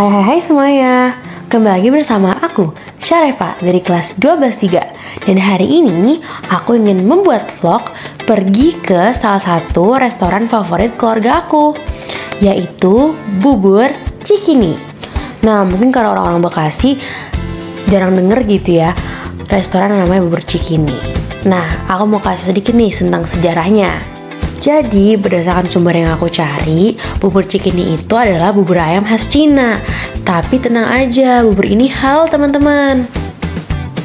Hai semuanya, kembali lagi bersama aku, Syarefa dari kelas 12-3. Dan hari ini aku ingin membuat vlog pergi ke salah satu restoran favorit keluarga aku, yaitu Bubur Cikini. Nah, mungkin kalau orang-orang Bekasi jarang denger gitu ya, restoran namanya Bubur Cikini. Nah, aku mau kasih sedikit nih tentang sejarahnya. Jadi, berdasarkan sumber yang aku cari, bubur cikini itu adalah bubur ayam khas Cina. Tapi tenang aja, bubur ini halal teman-teman.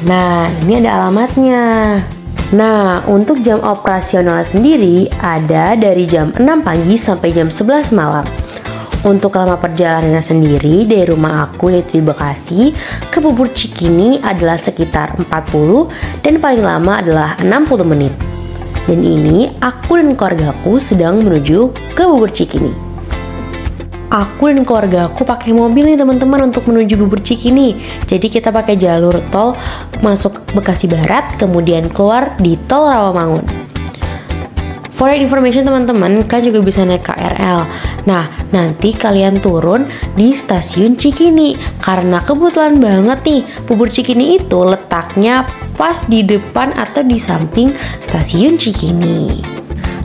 Nah, ini ada alamatnya. Nah, untuk jam operasional sendiri ada dari jam 6 pagi sampai jam 11 malam. Untuk lama perjalanannya sendiri dari rumah aku yaitu di Bekasi ke Bubur Cikini adalah sekitar 40 dan paling lama adalah 60 menit. Dan ini aku dan keluargaku sedang menuju ke Bubur Cikini. Aku dan keluargaku pakai mobil nih teman-teman untuk menuju Bubur Cikini. Jadi kita pakai jalur tol masuk Bekasi Barat, kemudian keluar di tol Rawamangun. For your information teman-teman, kalian juga bisa naik KRL. Nah, nanti kalian turun di stasiun Cikini. Karena kebetulan banget nih, Bubur Cikini itu letaknya pas di depan atau di samping stasiun Cikini.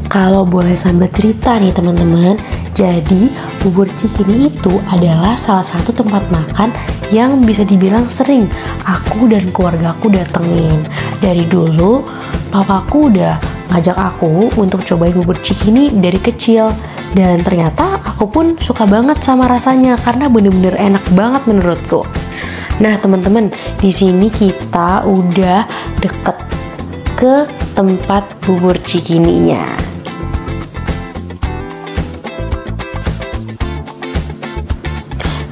Kalau boleh sambil cerita nih teman-teman, jadi Bubur Cikini itu adalah salah satu tempat makan yang bisa dibilang sering aku dan keluargaku datengin. Dari dulu, papaku udah ngajak aku untuk cobain bubur cikini dari kecil, dan ternyata aku pun suka banget sama rasanya karena bener-bener enak banget menurutku. Nah teman-teman, di sini kita udah deket ke tempat bubur cikininya.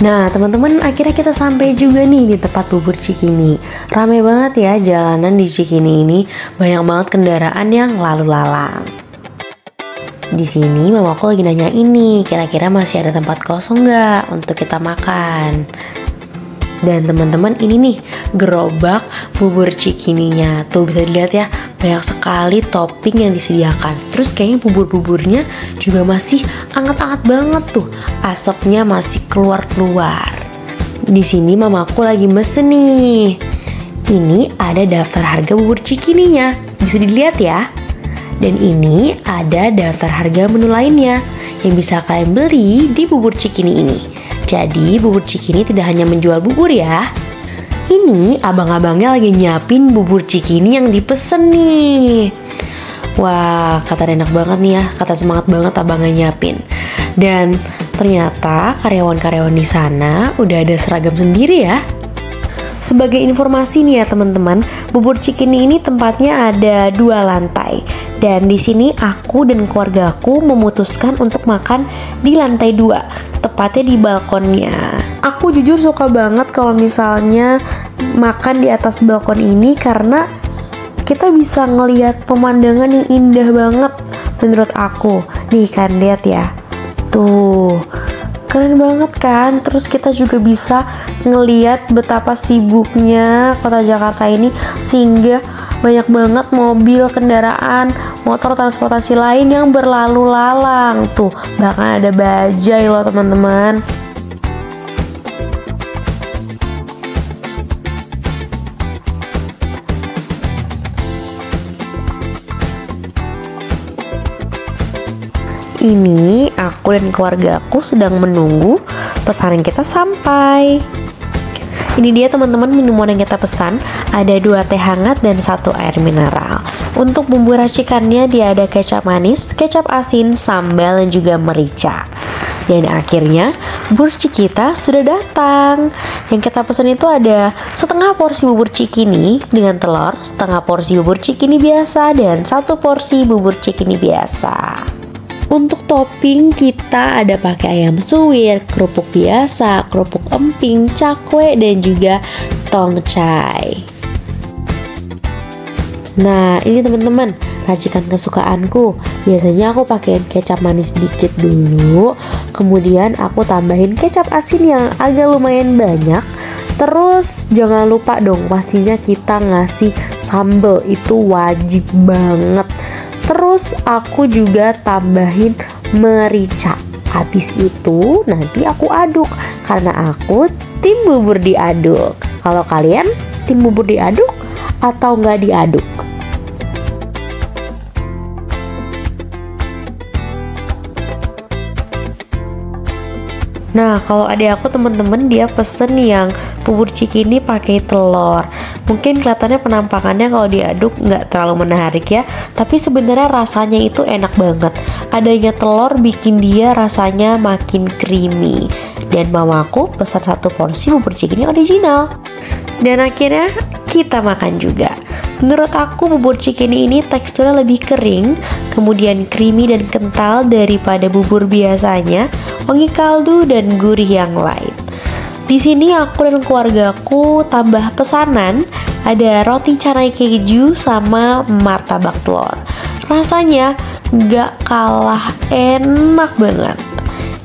Nah teman-teman, akhirnya kita sampai juga nih di tempat bubur Cikini. Rame banget ya jalanan di Cikini ini, banyak banget kendaraan yang lalu lalang. Di sini mamaku lagi nanya ini, kira-kira masih ada tempat kosong nggak untuk kita makan. Dan teman-teman, ini nih gerobak bubur Cikininya. Tuh bisa dilihat ya, banyak sekali topping yang disediakan. Terus kayaknya bubur-buburnya juga masih anget-anget banget tuh. Asapnya masih keluar-keluar. Di sini mamaku lagi mesen nih. Ini ada daftar harga bubur Cikininya. Bisa dilihat ya. Dan ini ada daftar harga menu lainnya yang bisa kalian beli di Bubur Cikini ini. Jadi Bubur Cikini tidak hanya menjual bubur ya. Ini abang-abangnya lagi nyiapin bubur cikini yang dipesen nih. Wah, kata enak banget nih ya, kata semangat banget abangnya nyiapin. Dan ternyata karyawan-karyawan di sana udah ada seragam sendiri ya. Sebagai informasi nih ya teman-teman, Bubur Cikini ini tempatnya ada 2 lantai. Dan di sini aku dan keluargaku memutuskan untuk makan di lantai 2, tepatnya di balkonnya. Aku jujur suka banget kalau misalnya makan di atas balkon ini karena kita bisa ngelihat pemandangan yang indah banget menurut aku. Nih kan, lihat ya. Tuh, keren banget kan? Terus kita juga bisa ngelihat betapa sibuknya kota Jakarta ini, sehingga banyak banget mobil, kendaraan, motor transportasi lain yang berlalu lalang. Tuh, bahkan ada bajai loh teman-teman. Ini aku dan keluargaku sedang menunggu pesanan kita sampai. Ini dia teman-teman minuman yang kita pesan. Ada 2 teh hangat dan 1 air mineral. Untuk bumbu racikannya dia ada kecap manis, kecap asin, sambal, dan juga merica. Dan akhirnya bubur kita sudah datang. Yang kita pesan itu ada setengah porsi bubur cikini dengan telur, setengah porsi bubur cikini biasa, dan 1 porsi bubur cikini biasa. Untuk topping kita ada pakai ayam suwir, kerupuk biasa, kerupuk emping, cakwe, dan juga tongcai. Nah ini teman-teman, racikan kesukaanku. Biasanya aku pakai kecap manis dikit dulu, kemudian aku tambahin kecap asin yang agak lumayan banyak. Terus jangan lupa dong, pastinya kita ngasih sambal, itu wajib banget. Terus aku juga tambahin merica. Habis itu nanti aku aduk, karena aku tim bubur diaduk. Kalau kalian tim bubur diaduk atau nggak diaduk? Nah, kalau adik aku temen-temen dia pesen yang bubur cikini pakai telur. Mungkin kelihatannya penampakannya kalau diaduk nggak terlalu menarik ya, tapi sebenarnya rasanya itu enak banget. Adanya telur bikin dia rasanya makin creamy. Dan mamaku pesan 1 porsi bubur cikini original. Dan akhirnya kita makan juga. Menurut aku bubur cikini ini teksturnya lebih kering, kemudian creamy dan kental daripada bubur biasanya, wangi kaldu dan gurih yang lain. Di sini aku dan keluargaku tambah pesanan, ada roti canai keju sama martabak telur. Rasanya gak kalah enak banget.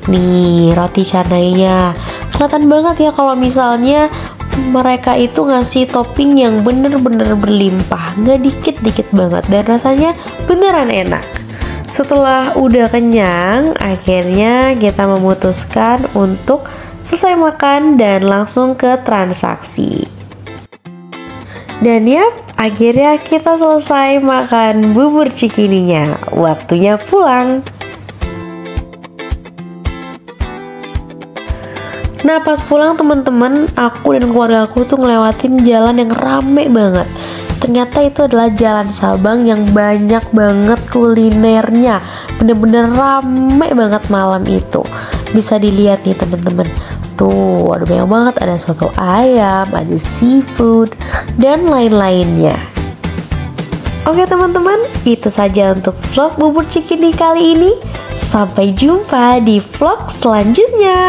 Nih roti canainya, kelihatan banget ya kalau misalnya mereka itu ngasih topping yang bener-bener berlimpah, nggak dikit-dikit banget, dan rasanya beneran enak. Setelah udah kenyang, akhirnya kita memutuskan untuk selesai makan dan langsung ke transaksi. Dan ya, akhirnya kita selesai makan bubur cikininya. Waktunya pulang. Nah, pas pulang teman-teman, aku dan keluarga aku tuh ngelewatin jalan yang rame banget. Ternyata itu adalah Jalan Sabang yang banyak banget kulinernya. Bener-bener rame banget malam itu. Bisa dilihat nih teman-teman. Tuh, ada banyak banget, ada soto ayam, ada seafood, dan lain-lainnya. Oke teman-teman, itu saja untuk vlog bubur cikini kali ini. Sampai jumpa di vlog selanjutnya.